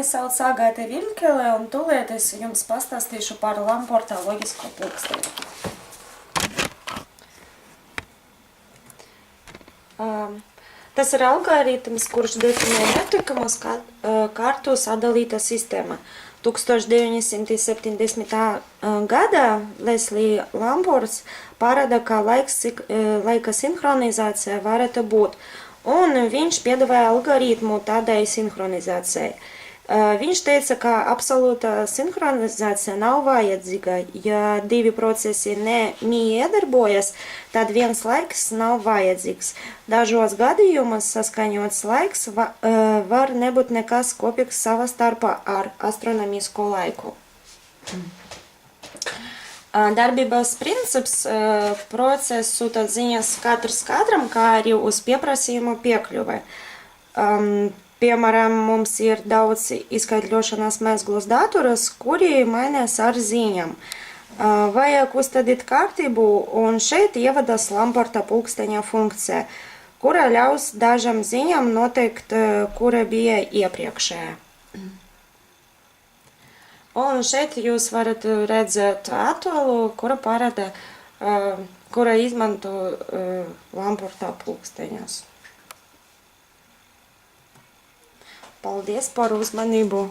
Mani sauc Agāte Viļkele, un tūlīt es jums pastāstīšu par Lamporta loģisko pulksteni. Tas ir algoritms, kurš definē notikumus kārtu sadalīta sistēma. 1970. gadā Leslija Lamports parāda, ka laika sinhronizācija varētu būt, un viņš piedāvāja algoritmu tādai sinhronizācijai. Viņš teica, ka absolūta sinhronizācija nav vajadzīga. Ja divi procesi neiedarbojas, tad viens laiks nav vajadzīgs. Dažos gadījumos saskaņots laiks var nebūt nekas kopīgs savā starpā ar astronomisko laiku. Darbības princips procesu sūta ziņas katrs katram, kā arī uz pieprasījumu piekļuve. Piemēram, mums ir daudz izskaitļošanas mezglos datorus, kuri mainās ar ziņām. Vajag uzstādīt kārtību, un šeit ievadas Lamporta pulksteņa funkcija, kura ļaus dažām ziņām noteikt, kura bija iepriekšējā. Un šeit jūs varat redzēt attēlu, kura izmanto Lamporta pulksteņus. Paldies par uzmanību!